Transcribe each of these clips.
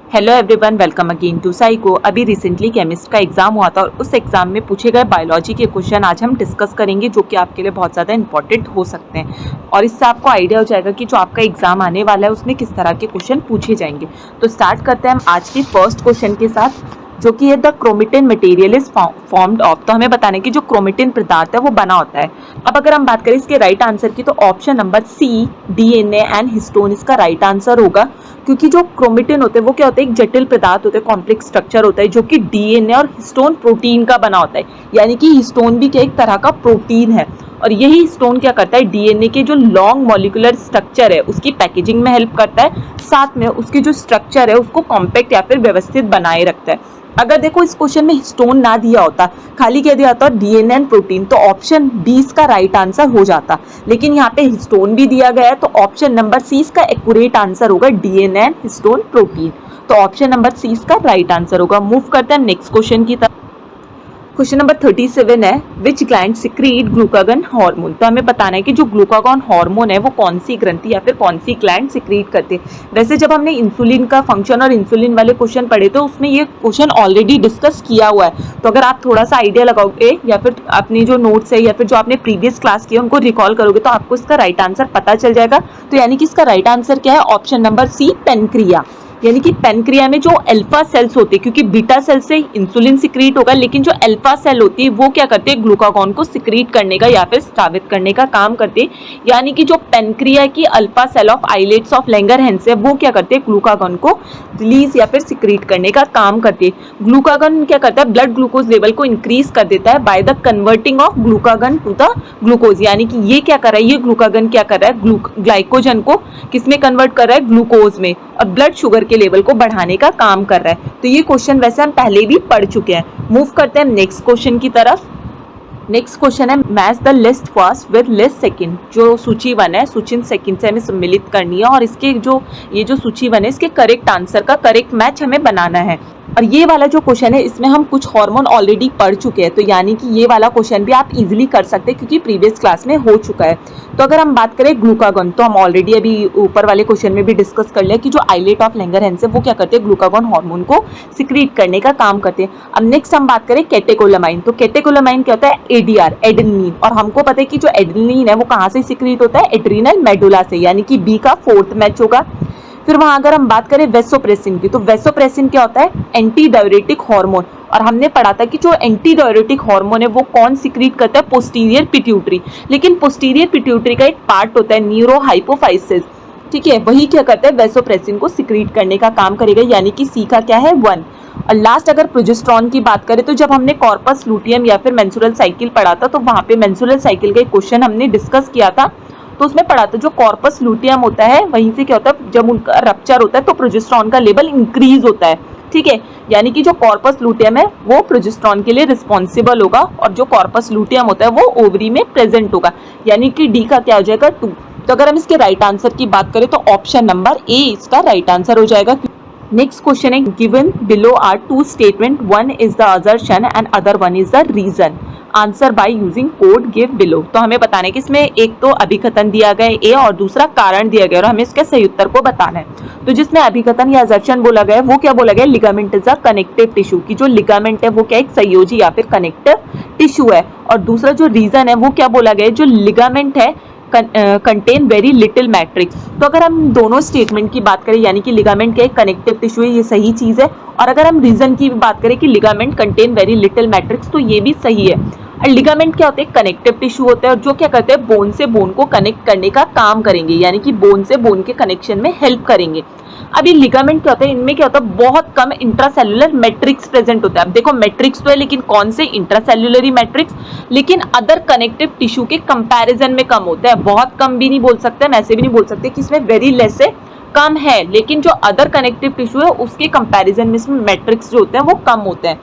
Hello everyone, welcome again to Psycho. अभी recently chemist का exam हुआ था और उस एग्जाम में पूछे गए बायोलॉजी के क्वेश्चन आज हम डिस्कस करेंगे, जो कि आपके लिए बहुत ज़्यादा इंपॉर्टेंट हो सकते हैं और इससे आपको आइडिया हो जाएगा कि जो आपका एग्जाम आने वाला है उसमें किस तरह के क्वेश्चन पूछे जाएंगे। तो स्टार्ट करते हैं हम आज की फर्स्ट क्वेश्चन के साथ, जो कि है the chromatin material is formed of. तो हमें बताना है कि जो क्रोमेटिन पदार्थ है वो बना होता है। अब अगर हम बात करें इसके राइट आंसर की, तो option number C DNA and histone इसका राइट आंसर होगा, क्योंकि जो क्रोमेटिन होते हैं वो क्या होता है, एक जटिल पदार्थ होते हैं, कॉम्प्लेक्स स्ट्रक्चर होता है जो कि डीएनए और हिस्टोन प्रोटीन का बना होता है। यानी कि हिस्टोन भी क्या एक तरह का प्रोटीन है और यही हिस्टोन क्या करता है, डीएनए के जो लॉन्ग मॉलिक्यूलर स्ट्रक्चर है उसकी पैकेजिंग में हेल्प करता है, साथ में उसकी जो स्ट्रक्चर है उसको कॉम्पैक्ट या फिर व्यवस्थित बनाए रखता है। अगर देखो इस क्वेश्चन में हिस्टोन ना दिया होता, खाली क्या दिया होता डीएनए एंड प्रोटीन, तो ऑप्शन बी इसका राइट आंसर हो जाता। लेकिन यहाँ पे हिस्टोन भी दिया गया है, तो ऑप्शन नंबर सी इसका एक्यूरेट आंसर होगा, डीएनए एंड हिस्टोन प्रोटीन। तो ऑप्शन नंबर सी इसका राइट आंसर होगा। मूव करते हैं नेक्स्ट क्वेश्चन की तरफ। क्वेश्चन नंबर 37 है, विच ग्लैंड सिक्रीट ग्लूकागन हार्मोन। तो हमें बताना है कि जो ग्लूकागॉन हार्मोन है वो कौन सी ग्रंथि या फिर कौन सी ग्लैंड सिक्रीट करते हैं। वैसे जब हमने इंसुलिन का फंक्शन और इंसुलिन वाले क्वेश्चन पढ़े तो उसमें ये क्वेश्चन ऑलरेडी डिस्कस किया हुआ है। तो अगर आप थोड़ा सा आइडिया लगाओगे या फिर अपनी जो नोट्स है या फिर जो आपने प्रीवियस क्लास किया उनको रिकॉल करोगे तो आपको इसका राइट आंसर पता चल जाएगा। तो यानी कि इसका राइट आंसर क्या है, ऑप्शन नंबर सी पेनक्रिया। यानी कि पेनक्रिया में जो अल्फा सेल्स होते हैं, क्योंकि बीटा सेल से इंसुलिन सिक्रीट होगा, लेकिन जो अल्फा सेल होती है वो क्या करते हैं, ग्लूकागॉन को सिक्रीट करने का या फिर स्रावित करने का काम करते हैं। यानी कि जो पेनक्रिया की alpha cell of islets of Langerhans है वो क्या करते हैं, ग्लूकागॉन को रिलीज या फिर सिक्रीट करने का काम करते हैं। ग्लूकागॉन क्या करता है, ब्लड ग्लूकोज लेवल को इंक्रीज कर देता है by the converting of glucagon to the glucose. यानी कि ये क्या कर रहा है, ये ग्लूकागॉन क्या कर रहा है, ग्लाइकोजन को किसमें कन्वर्ट कर रहा है, ग्लूकोज में, और ब्लड शुगर के लेवल को बढ़ाने का काम कर रहा है। तो ये क्वेश्चन वैसे हम पहले भी पढ़ चुके हैं। मूव करते हैं नेक्स्ट क्वेश्चन की तरफ। नेक्स्ट क्वेश्चन है, match the list first with list second. जो सूची 1 है सूची सेकंड से हमें सम्मिलित करनी है और इसके जो ये जो सूची 1 है इसके करेक्ट आंसर का करेक्ट मैच हमें बनाना है। और ये वाला जो क्वेश्चन है इसमें हम कुछ हार्मोन ऑलरेडी पढ़ चुके हैं, तो यानी कि ये वाला क्वेश्चन भी आप इजीली कर सकते हैं क्योंकि प्रीवियस क्लास में हो चुका है। तो अगर हम बात करें ग्लूकागॉन, तो हम ऑलरेडी अभी ऊपर वाले क्वेश्चन में भी डिस्कस कर लिया कि जो आइलेट ऑफ लैंगरहैंस है वो क्या करते हैं, ग्लूकागॉन हार्मोन को सिक्रीट करने का काम करते हैं। अब नेक्स्ट हम बात करें कैटेकोलामाइन, तो कैटेकोलामाइन क्या होता है, एडीआर एडेनिन, और हमको पता है कि जो एडेनिन है वो कहाँ से सिक्रीट होता है, एड्रीनल मेडुला से, यानी कि बी का फोर्थ मैच होगा। फिर वहां अगर हम बात करें वेसोप्रेसिन की, तो वेसोप्रेसिन क्या होता है, एंटी डाययूरेटिक हार्मोन, और हमने पढ़ा था कि जो एंटी डाययूरेटिक हार्मोन है वो कौन सिक्रीट करता है, पोस्टीरियर पिट्यूटरी। लेकिन पोस्टीरियर पिट्यूटरी का एक पार्ट होता है न्यूरो हाइपोफाइसिस, ठीक है, वही क्या करता है, वेसोप्रेसिन को सिक्रीट करने का काम करेगा, यानी कि सी का क्या है 1। और लास्ट अगर प्रोजेस्टेरॉन की बात करें, तो जब हमने कॉर्पस लुटियम या फिर मेंस्ट्रुअल साइकिल पढ़ा था तो वहां पे मेंस्ट्रुअल साइकिल का एक क्वेश्चन हमने डिस्कस किया था। तो उसमें पढ़ा था जो कॉर्पस लुटियम होता है वहीं से क्या होता है, जब उनका रप्चर होता है तो प्रोजेस्टेरॉन का लेवल इंक्रीज होता है, ठीक है। यानी कि जो कॉर्पस लुटियम है वो प्रोजेस्टेरॉन के लिए रिस्पॉन्सिबल होगा और जो कॉर्पस लुटियम होता है वो ओवरी में प्रेजेंट होगा, यानी कि डी का क्या हो जाएगा 2। तो अगर हम इसके राइट आंसर की बात करें तो ऑप्शन नंबर ए इसका राइट आंसर हो जाएगा। नेक्स्ट क्वेश्चन है, given below are 2 statement, one is the assertion and other one is the reason, answer by using code give below. तो हमें बताना है कि इसमें एक तो अभिकथन दिया गया है ए और दूसरा कारण दिया गया है और हमें इसके सही उत्तर को बताना है। तो जिसमें अभिकथन या असर्शन बोला गया है वो क्या बोला गया, ligament is a connective tissue, की जो लिगामेंट है वो क्या एक संयोजी या फिर कनेक्टिव टिश्यू है। और दूसरा जो रीजन है वो क्या बोला गया है, जो लिगामेंट है कंटेन वेरी लिटिल मैट्रिक्स। तो अगर हम दोनों स्टेटमेंट की बात करें, यानी कि लिगामेंट क्या एक कनेक्टिव टिश्यू है, ये सही चीज है, और अगर हम रीजन की बात करें कि ligament contain very little matrix, तो ये भी सही है। और लिगामेंट क्या होते हैं, कनेक्टिव टिश्यू होते हैं और जो क्या करते हैं, बोन से बोन को कनेक्ट करने का काम करेंगे, यानी कि बोन से बोन के कनेक्शन में हेल्प करेंगे। अब ये लिगामेंट क्या होता है, इनमें क्या होता है, बहुत कम इंट्रासेल्युलर मैट्रिक्स प्रेजेंट होता है। अब देखो मैट्रिक्स तो है लेकिन कौन से, इंट्रासेल्युलरी मैट्रिक्स, लेकिन अदर कनेक्टिव टिश्यू के कंपैरिजन में कम होता है। बहुत कम भी नहीं बोल सकते, हम ऐसे भी नहीं बोल सकते कि इसमें वेरी लेस है, कम है, लेकिन जो अदर कनेक्टिव टिश्यू है उसके कंपैरिजन में इसमें मैट्रिक्स जो होते हैं वो कम होते हैं।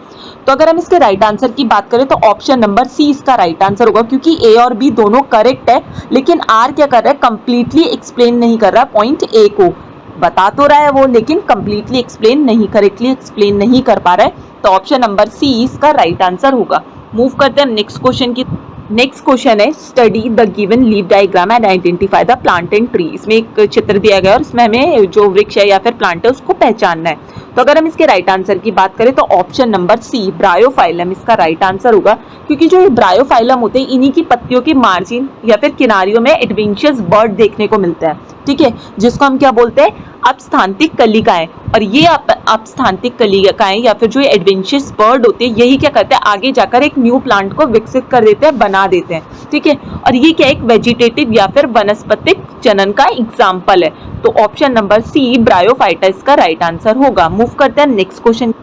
तो अगर हम इसके राइट आंसर की बात करें तो ऑप्शन नंबर सी इसका राइट आंसर होगा, क्योंकि ए और बी दोनों करेक्ट है, लेकिन आर क्या कर रहा है, कंप्लीटली एक्सप्लेन नहीं कर रहा, पॉइंट ए को बता तो रहा है वो, लेकिन कंप्लीटली एक्सप्लेन नहीं, करेक्टली एक्सप्लेन नहीं कर पा रहा है। तो ऑप्शन नंबर सी इसका राइट आंसर होगा। मूव करते हैं नेक्स्ट क्वेश्चन की। नेक्स्ट क्वेश्चन है, study the given leaf diagram and identify the plant and tree. इसमें एक चित्र दिया गया है और इसमें हमें जो वृक्ष है या फिर प्लांट है उसको पहचानना है। तो अगर हम इसके राइट आंसर की बात करें तो ऑप्शन नंबर सी ब्रायोफाइलम इसका राइट आंसर होगा, क्योंकि जो ये ब्रायोफाइलम होते हैं इन्हीं की पत्तियों के मार्जिन या फिर किनारियों में एडवेंशियस बर्ड देखने को मिलता है, ठीक है, जिसको हम क्या बोलते हैं, अपस्थानिक कलिकाएं। और ये अपस्थानिक कलिकाएं या फिर जो एडवेंशियस बर्ड होते हैं यही क्या करते हैं, आगे जाकर एक न्यू प्लांट को विकसित कर देते हैं, बना देते हैं, ठीक है। और ये क्या एक वेजिटेटिव या फिर वनस्पतिक जनन का एग्जाम्पल है। तो ऑप्शन नंबर सी ब्रायोफाइटा इसका राइट आंसर होगा। मूव करते हैं नेक्स्ट क्वेश्चन।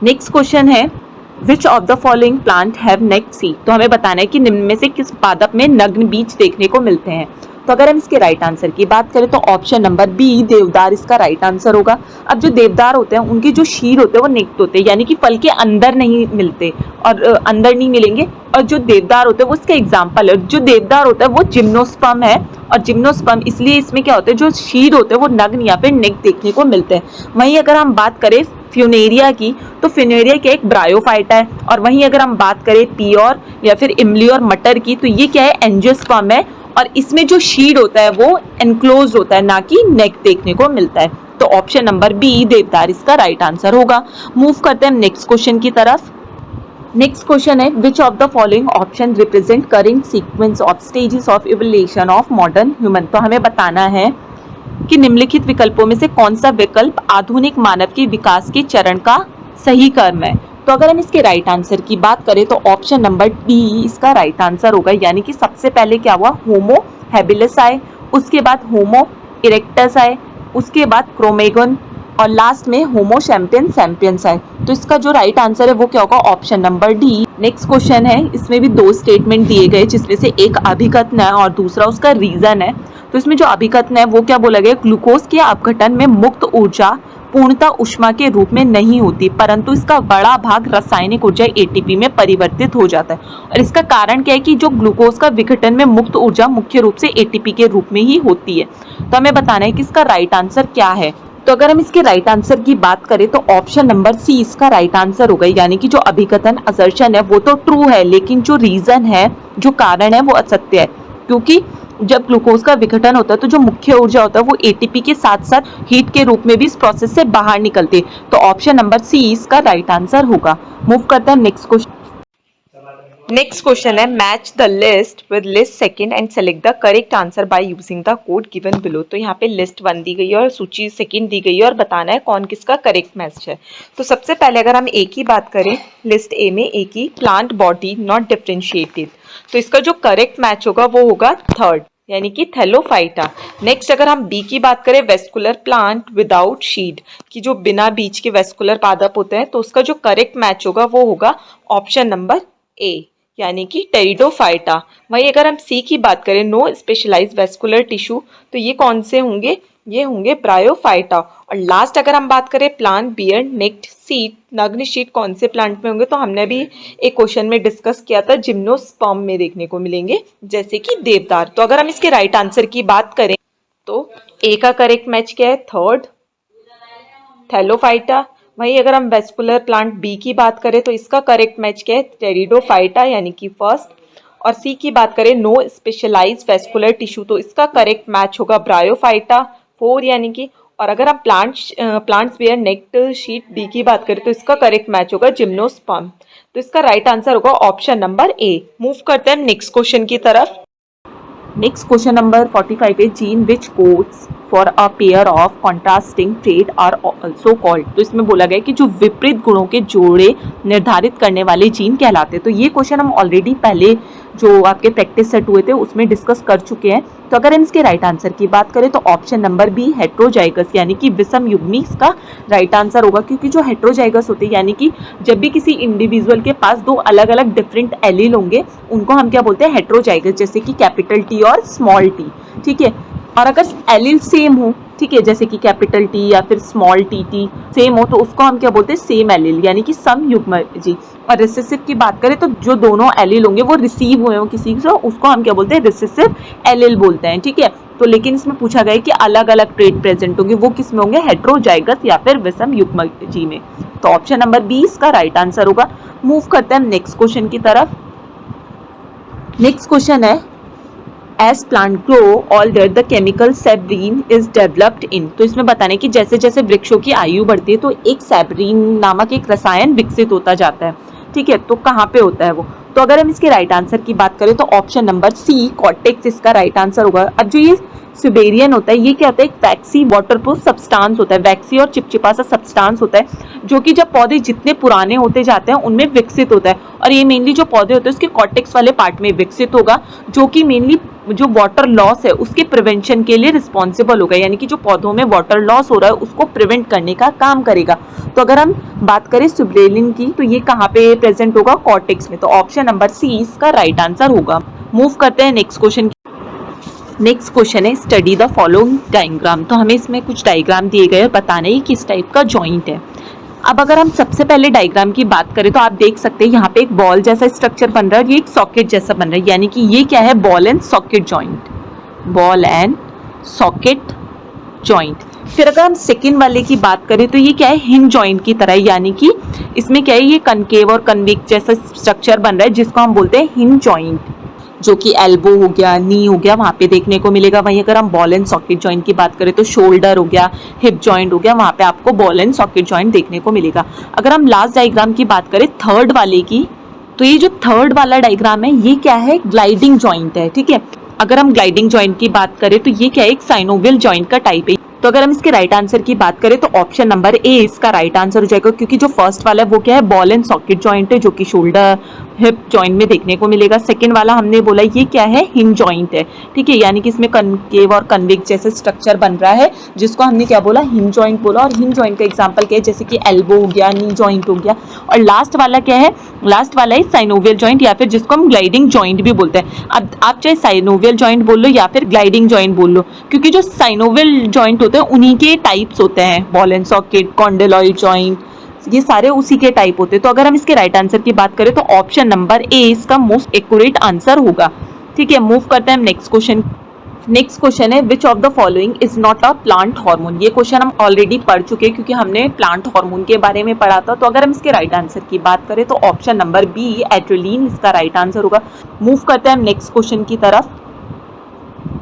नेक्स्ट क्वेश्चन है which of the following plant have naked seed. तो हमें बताना है कि निम्न में से किस पादप में नग्न बीज देखने को मिलते हैं। तो अगर हम इसके राइट आंसर की बात करें तो ऑप्शन नंबर बी देवदार इसका राइट आंसर होगा। अब जो देवदार होते हैं उनकी जो शीर होते हैं वो नेक्ड होते हैं, यानी कि फल के अंदर नहीं मिलते और अंदर नहीं मिलेंगे। और जो देवदार होते हैं वो इसका एग्जाम्पल है। जो देवदार होता है वो जिम्नोस्पर्म है, और जिम्नोस्पर्म इसलिए इसमें क्या होता है, जो शीर होते हैं वो नग्न या फिर नेक्ड देखने को मिलते हैं। वहीं अगर हम बात करें फ्यूनेरिया की तो फ्यूनेरिया क्या एक ब्रायोफाइटा है। और वहीं अगर हम बात करें पियोर या फिर इमली और मटर की तो ये क्या है, एंजियोस्पर्म है, और इसमें जो शीड होता है वो एनक्लोज होता है, ना कि नेक देखने को मिलता है। तो ऑप्शन नंबर बी देवदार इसका राइट आंसर होगा। मूव करते हैं नेक्स्ट क्वेश्चन की तरफ। नेक्स्ट क्वेश्चन है which of the following option represent current sequence of stages of evolution of modern human. तो हमें बताना है कि निम्नलिखित विकल्पों में से कौन सा विकल्प आधुनिक मानव के विकास के चरण का सही क्रम है। तो अगर हम इसके राइट आंसर की बात करें तो ऑप्शन नंबर डी इसका राइट आंसर होगा, यानी कि सबसे पहले क्या हुआ, होमो हैबिलिस आए, उसके बाद होमो इरेक्टस आए, उसके बाद क्रोमेगन, और लास्ट में होमो सैपियंस आए। तो इसका जो राइट आंसर है वो क्या होगा, option number D. Next question है, इसमें भी दो स्टेटमेंट दिए गए जिसमें से एक अभिकथन है और दूसरा उसका रीजन है। तो इसमें जो अभिकथन है वो क्या बोला गया, ग्लूकोज के अपघटन में मुक्त ऊर्जा पूर्णतः ऊष्मा के रूप में नहीं होती, परंतु इसका बड़ा भाग रासायनिक ऊर्जा एटीपी में परिवर्तित हो जाता है। और इसका कारण क्या है कि जो ग्लूकोज का विघटन में मुक्त ऊर्जा मुख्य रूप से एटीपी के रूप में ही होती है। तो हमें बताना है कि इसका राइट आंसर क्या है। तो अगर हम इसके राइट आंसर की बात करें तो ऑप्शन नंबर सी इसका राइट आंसर होगा, यानी कि जो अभिकथन असर्शन है वो तो ट्रू है, लेकिन जो रीजन है, जो कारण है वो असत्य है, क्योंकि जब ग्लूकोज का विघटन होता है तो जो मुख्य ऊर्जा होता है वो एटीपी के साथ साथ हीट के रूप में भी इस प्रोसेस से बाहर निकलती है। तो ऑप्शन नंबर सी इसका राइट आंसर होगा। मूव करते हैं नेक्स्ट क्वेश्चन। नेक्स्ट क्वेश्चन है match the list with list second and select the correct answer by using the code given below. तो यहाँ पे लिस्ट 1 दी गई है और सूची सेकंड दी गई है और बताना है कौन किसका करेक्ट मैच है। तो सबसे पहले अगर हम ए की बात करें, लिस्ट ए में ए की प्लांट बॉडी नॉट डिफरेंशिएटेड, तो इसका जो करेक्ट मैच होगा वो होगा थर्ड, यानी कि थैलोफाइटा। नेक्स्ट अगर हम बी की बात करें, वेस्कुलर प्लांट विदाउट शीड, कि जो बिना बीज के वेस्कुलर पादप होते हैं, तो उसका जो करेक्ट मैच होगा वो होगा ऑप्शन नंबर ए, यानी कि टेरिडोफाइटा। वहीं अगर हम सी की बात करें, नो स्पेशलाइज्ड वेस्कुलर टिश्यू, तो ये कौन से होंगे, ये होंगे ब्रायोफाइटा। और लास्ट अगर हम बात करें प्लांट बियर्ड नेक्ड सीड, नग्न शीट कौन से प्लांट में होंगे, तो हमने भी एक क्वेश्चन में डिस्कस किया था, जिम्नोस्पर्म में देखने को मिलेंगे, जैसे कि देवदार। तो अगर हम इसके राइट आंसर की बात करें तो ए का करेक्ट मैच क्या है, थर्ड, थैलोफाइटा। वहीं अगर हम वेस्कुलर प्लांट बी की बात करें तो इसका करेक्ट मैच क्या है, टेरिडोफाइटा, यानी कि फर्स्ट। और सी की बात करें, नो स्पेशलाइज्ड वेस्कुलर टिश्यू, तो इसका करेक्ट मैच होगा ब्रायोफाइटा, 4, यानी कि। और अगर हम plants bear naked seed D की बात करें तो इसका करेक्ट मैच होगा जिम्नोस्पर्म। तो इसका राइट आंसर होगा ऑप्शन नंबर ए। मूव करते हैं नेक्स्ट क्वेश्चन की तरफ। नेक्स्ट क्वेश्चन नंबर 45 है, gene which codes for a pair of contrasting trait are also called. तो इसमें बोला गया कि जो विपरीत गुणों के जोड़े निर्धारित करने वाले जीन कहलाते हैं। तो ये क्वेश्चन हम ऑलरेडी पहले जो आपके प्रैक्टिस सेट हुए थे उसमें डिस्कस कर चुके हैं। तो अगर हम इसके राइट आंसर की बात करें तो ऑप्शन नंबर बी हेट्रोजाइगस, यानी कि विषम युग्मी इसका राइट आंसर होगा, क्योंकि जो हेट्रोजाइगस होते हैं, यानी कि जब भी किसी इंडिविजुअल के पास दो अलग अलग डिफरेंट एलील होंगे उनको हम क्या बोलते हैं, हेट्रोजाइगस, जैसे कि कैपिटल टी और स्मॉल टी, ठीक है। और अगर एलील सेम हो, ठीक है, जैसे कि कैपिटल टी या फिर स्मॉल टी सेम हो, तो उसको हम क्या बोलते हैं, सेम एलील, यानी कि समयुग्मजी। और रिसेसिव की बात करें तो जो दोनों एलील होंगे वो रिसीव हुए हो किसी से, उसको हम क्या बोलते हैं, रिसेसिव एलील बोलते हैं, ठीक है। तो लेकिन इसमें पूछा गया है कि अलग अलग ट्रेट प्रेजेंट होंगे, वो किस में होंगे, हेट्रोजाइगस या फिर विषम युग्मजी में। तो ऑप्शन नंबर बी इसका राइट आंसर होगा। मूव करते हैं नेक्स्ट क्वेश्चन की तरफ। नेक्स्ट क्वेश्चन है, as plant grow older the chemical suberin is developed in. तो इसमें बताना है कि जैसे जैसे वृक्षों की आयु बढ़ती है तो एक सेब्रीन नामक एक रसायन विकसित होता जाता है। ठीक है, तो कहाँ पे होता है वो? तो अगर हम इसके राइट आंसर की बात करें तो ऑप्शन नंबर सी कॉर्टेक्स इसका राइट आंसर होगा। अब जो ये सुबेरियन होता है ये क्या होता है? एक वैक्सी वाटरप्रूफ सब्सटेंस होता है, वैक्सी और चिपचिपा सा सब्सटेंस होता है जो कि जब पौधे जितने पुराने होते जाते हैं उनमें विकसित होता है। और ये मेनली जो पौधे होते हैं उसके कॉर्टेक्स वाले पार्ट में विकसित होगा, जो कि मेनली जो वाटर लॉस है उसके प्रिवेंशन के लिए रिस्पॉन्सिबल होगा, यानी कि जो पौधों में वाटर लॉस हो रहा है उसको प्रिवेंट करने का काम करेगा। तो अगर हम बात करें सुब्रेलिन की तो ये कहाँ पे प्रेजेंट होगा? कॉर्टेक्स में। तो ऑप्शन नंबर सी इसका राइट आंसर होगा। मूव करते हैं नेक्स्ट क्वेश्चन। नेक्स्ट क्वेश्चन है स्टडी द फॉलोइंग डायग्राम। तो हमें इसमें कुछ डायग्राम दिए गए और बताना है किस टाइप का जॉइंट है। अब अगर हम सबसे पहले डायग्राम की बात करें तो आप देख सकते हैं यहाँ पे एक बॉल जैसा स्ट्रक्चर बन रहा है और ये एक सॉकेट जैसा बन रहा है, यानी कि ये क्या है? Ball and socket joint, ball and socket joint. फिर अगर हम सेकेंड वाले की बात करें तो ये क्या है? हिंज जॉइंट की तरह है, यानी कि इसमें क्या है? ये कनकेव और कन्वेक्स जैसा स्ट्रक्चर बन रहा है जिसको हम बोलते हैं हिंज जॉइंट, जो कि एल्बो हो गया, नी हो गया, वहाँ पे देखने को मिलेगा। वहीं अगर हम बॉल एंड सॉकेट जॉइंट की बात करें तो शोल्डर हो गया, हिप जॉइंट हो गया, वहाँ पे आपको बॉल एंड सॉकेट जॉइंट देखने को मिलेगा। अगर हम लास्ट डायग्राम की बात करें थर्ड वाले की, तो ये जो थर्ड वाला डायग्राम है ये क्या है? ग्लाइडिंग जॉइंट है। ठीक है, अगर हम ग्लाइडिंग जॉइंट की बात करें तो ये क्या है? एक साइनोवियल जॉइंट का टाइप है। तो अगर हम इसके राइट आंसर की बात करें तो ऑप्शन नंबर ए इसका राइट आंसर हो जाएगा, क्योंकि जो फर्स्ट वाला है वो क्या है? बॉल एंड सॉकेट जॉइंट है, जो कि शोल्डर हिप जॉइंट में देखने को मिलेगा। सेकंड वाला हमने बोला ये क्या है? हिंज जॉइंट है। ठीक है, यानी कि इसमें कनकेव और कन्वेक्स जैसे स्ट्रक्चर बन रहा है जिसको हमने क्या बोला? हिंज जॉइंट बोला। और हिंज जॉइंट का एग्जांपल क्या है? जैसे कि एल्बो हो गया, नी जॉइंट हो गया। और लास्ट वाला क्या है? लास्ट वाला है साइनोवियल जॉइंट, या फिर जिसको हम ग्लाइडिंग जॉइंट भी बोलते हैं। अब आप चाहे साइनोवियल जॉइंट बोल लो या फिर ग्लाइडिंग जॉइंट बोल लो, क्योंकि जो साइनोवियल जॉइंट होते हैं उन्हीं के टाइप्स होते हैं, बॉल एंड सॉकेट, कॉन्डोलॉइड जॉइंट, ये सारे उसी के टाइप होते हैं। तो अगर हम इसके राइट आंसर की बात करें तो ऑप्शन नंबर ए इसका मोस्ट एक्यूरेट आंसर होगा। ठीक है, मूव करते हैं हम नेक्स्ट क्वेश्चन। नेक्स्ट क्वेश्चन है which of the following is not a plant hormone. ये क्वेश्चन हम ऑलरेडी पढ़ चुके हैं क्योंकि हमने प्लांट हार्मोन के बारे में पढ़ा था। तो अगर हम इसके राइट आंसर की बात करें तो ऑप्शन नंबर बी एड्रेलिन इसका राइट आंसर होगा। मूव करते हैं हम नेक्स्ट क्वेश्चन की तरफ।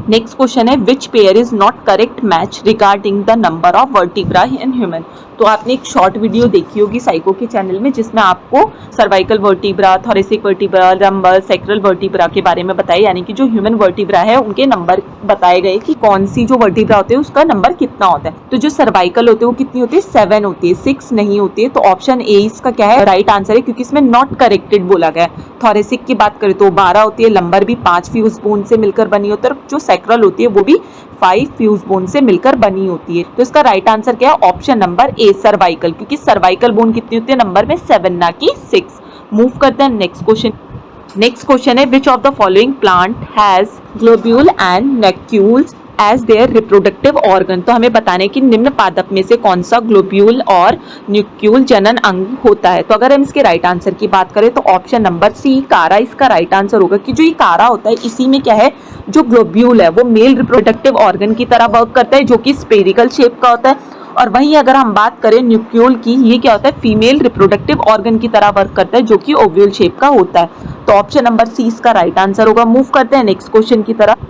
नेक्स्ट क्वेश्चन है which pair is not correct match regarding the number of vertebra in human. तो आपने एक शॉर्ट वीडियो देखी होगी साइको के चैनल में जिसमें आपको cervical vertebra, thoracic vertebra, lumbar, sacral vertebra के बारे में बताया, यानी कि जो ह्यूमन वर्टिब्रा है उनके नंबर बताए गए कि कौन सी जो वर्टिब्रा होते हैं उसका नंबर कितना होता है। तो जो सर्वाइकल होते हैं वो कितनी होती है? 7 होती है, 6 नहीं होती है। तो ऑप्शन ए इसका क्या है? राइट आंसर है, क्योंकि इसमें नॉट करेक्टेड बोला गया है। थोरेसिक की बात करें तो 12 होती है, लंबर भी 5 फ्यूज बोन से मिलकर बनी होती है, और जो सैक्रल होती है वो भी 5 फ्यूज बोन से मिलकर बनी होती है। तो इसका राइट आंसर क्या है? ऑप्शन नंबर ए सर्वाइकल, क्योंकि सर्वाइकल बोन कितनी होती है नंबर में? 7 ना कि 6। मूव करते हैं नेक्स्ट क्वेश्चन। नेक्स्ट क्वेश्चन है which of the following plant has globule and nucules as their reproductive organ. तो हमें बताने है कि निम्न पादप में से कौन सा ग्लोब्यूल और न्यूक्यूल जनन अंग होता है। तो अगर हम इसके राइट आंसर की बात करें तो ऑप्शन नंबर सी कारा इसका राइट आंसर होगा, कि जो ये कारा होता है इसी में क्या है? जो ग्लोब्यूल है वो मेल रिप्रोडक्टिव ऑर्गन की तरह वर्क करता है, जो कि स्पेरिकल शेप का होता है। और वहीं अगर हम बात करें न्यूक्यूल की, ये क्या होता है? फीमेल रिप्रोडक्टिव ऑर्गन की तरह वर्क करता है, जो कि ओव्यूल शेप का होता है। तो ऑप्शन नंबर सी इसका राइट आंसर होगा। मूव करते हैं नेक्स्ट क्वेश्चन की तरफ।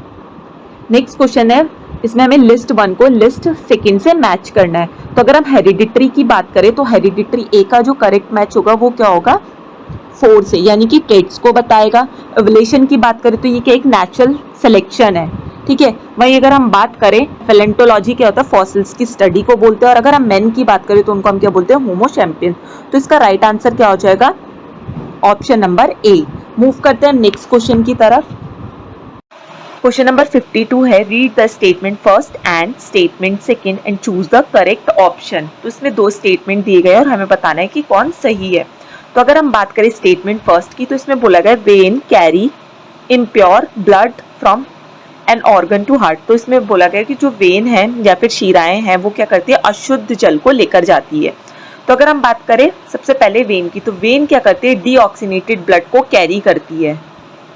नेक्स्ट क्वेश्चन है इसमें हमें लिस्ट 1 को लिस्ट 2 से मैच करना है। तो अगर हम हेरिडिटरी की बात करें तो हेरिडिटरी ए का जो करेक्ट मैच होगा वो क्या होगा? 4 से, यानी कि ट्रेड्स को बताएगा। एवोल्यूशन की बात करें तो ये क्या? एक नेचुरल सिलेक्शन है। ठीक है, वहीं अगर हम बात करें पैलेंटोलॉजी क्या होता है? फॉसिल्स की स्टडी को बोलते हैं। और अगर हम मेन की बात करें तो उनको हम क्या बोलते हैं? Homo sapiens. तो इसका राइट आंसर क्या हो जाएगा? Option number A. मूव करते हैं नेक्स्ट क्वेश्चन की तरफ। क्वेश्चन नंबर 52 है read the statement first and statement second and choose the correct option. तो इसमें 2 स्टेटमेंट दिए गए और हमें बताना है कि कौन सही है। तो अगर हम बात करें स्टेटमेंट फर्स्ट की तो इसमें बोला गया vein carry impure blood from an organ to heart. तो इसमें बोला गया कि जो वेन है या फिर शिराएं हैं वो क्या करती है? अशुद्ध जल को लेकर जाती है। तो अगर हम बात करें सबसे पहले वेन की, तो वेन क्या करती है? डीऑक्सीनेटेड ब्लड को कैरी करती है,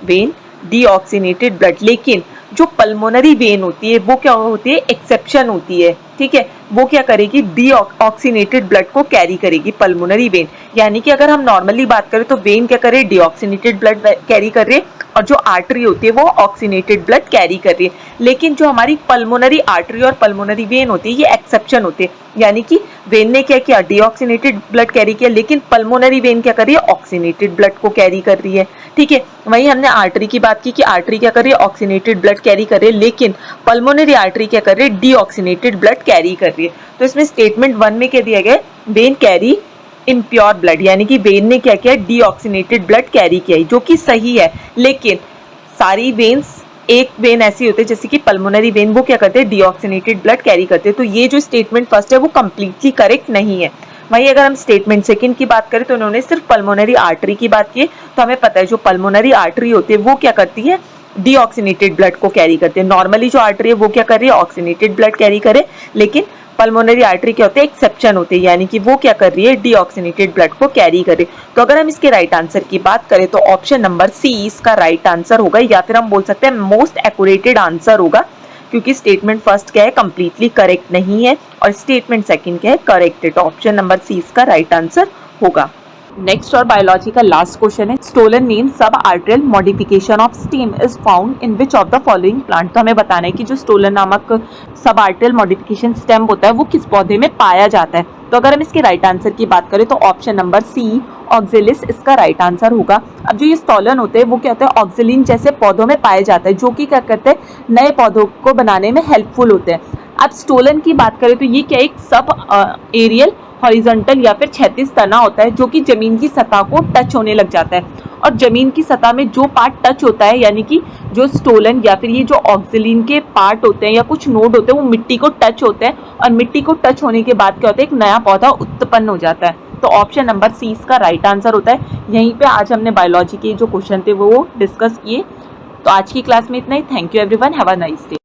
वेन डीऑक्सीनेटेड ब्लड। लेकिन जो पल्मोनरी वेन होती है वो क्या होती है? एक्सेप्शन होती है। ठीक है, वो क्या करेगी? डीऑक्सीनेटेड ब्लड को कैरी करेगी, पल्मोनरी वेन। यानी कि अगर हम नॉर्मली बात करें तो वेन क्या करे? डीऑक्सीनेटेड ब्लड कैरी कर रही है, और जो आर्टरी होती है वो ऑक्सीनेटेड ब्लड कैरी कर रही है। लेकिन जो हमारी पल्मोनरी आर्टरी और पल्मोनरी वेन होती है ये एक्सेप्शन होते हैं, यानी कि वेन ने क्या किया, डीऑक्सीनेटेड ब्लड कैरी किया, लेकिन पल्मोनरी वेन क्या कर रही है, ऑक्सीनेटेड ब्लड को कैरी कर रही है। ठीक है, वहीं हमने आर्टरी की बात की कि आर्टरी क्या कर रही है, ऑक्सीनेटेड ब्लड कैरी कर रही है, लेकिन पल्मोनरी आर्टरी क्या कर रही है, डीऑक्सीनेटेड ब्लड कैरी कर रही है। तो इसमें स्टेटमेंट 1 में क्या दिया गया, वेन कैरी इम्प्योर ब्लड, यानी कि वेन ने क्या किया, डीऑक्सीनेटेड ब्लड कैरी किया, जो कि सही है। लेकिन सारी वेन्स, एक वेन ऐसी होती है जैसे कि पल्मोनरी वेन, वो क्या करते हैं, डीऑक्सीनेटेड ब्लड कैरी करते हैं। तो ये जो स्टेटमेंट फर्स्ट है वो कंप्लीटली करेक्ट नहीं है। वहीं अगर हम स्टेटमेंट सेकंड की बात करें तो उन्होंने सिर्फ पल्मोनरी आर्टरी की बात की है। तो हमें पता है जो पल्मोनरी आर्टरी होती है वो क्या करती है, डीऑक्सीनेटेड ब्लड को कैरी करते हैं। नॉर्मली जो आर्टरी है वो क्या कर रही है, ऑक्सीनेटेड ब्लड कैरी करे, लेकिन पल्मोनरी आर्टरी क्या होते हैं, एक्सेप्शन होते हैं, यानी कि वो क्या कर रही है, डीऑक्सीनेटेड ब्लड को कैरी करे। तो अगर हम इसके राइट आंसर की बात करें तो ऑप्शन नंबर सी इसका राइट आंसर होगा, या फिर हम बोल सकते हैं मोस्ट एक्यूरेटेड आंसर होगा, क्योंकि स्टेटमेंट फर्स्ट क्या है, कंप्लीटली करेक्ट नहीं है, और स्टेटमेंट सेकंड क्या है, करेक्ट है। तो ऑप्शन नंबर सी इसका राइट आंसर होगा। नेक्स्ट और बायोलॉजी का लास्ट क्वेश्चन है, स्टोलन मीन सब arterial modification of steam is found in which of the following plant. तो हमें बताना है कि जो स्टोलन नामक सब आर्टरियल मॉडिफिकेशन स्टेम होता है वो किस पौधे में पाया जाता है। तो अगर हम इसके राइट आंसर की बात करें तो ऑप्शन नंबर सी ऑक्जेलिस इसका राइट आंसर होगा। अब जो ये स्टोलन होते हैं वो क्या होते हैं, ऑक्जेलिन जैसे पौधों में पाए जाते हैं, जो कि क्या करते हैं, नए पौधों को बनाने में हेल्पफुल होते हैं। अब स्टोलन की बात करें तो ये क्या एक सब एरियल हॉरिजॉन्टल या फिर क्षैतिज तना होता है, जो कि जमीन की सतह को टच होने लग जाता है। और जमीन की सतह में जो पार्ट टच होता है, यानी कि जो स्टोलन या फिर ये जो ऑक्सिलिन के पार्ट होते हैं या कुछ नोड होते हैं, वो मिट्टी को टच होते हैं, और मिट्टी को टच होने के बाद क्या होता है, एक नया पौधा उत्पन्न हो जाता है। तो ऑप्शन नंबर सी इसका राइट आंसर होता है। यहीं पे आज हमने बायोलॉजी के जो क्वेश्चन थे वो डिस्कस किए। तो आज की क्लास में इतना ही। Thank you everyone, have a nice day.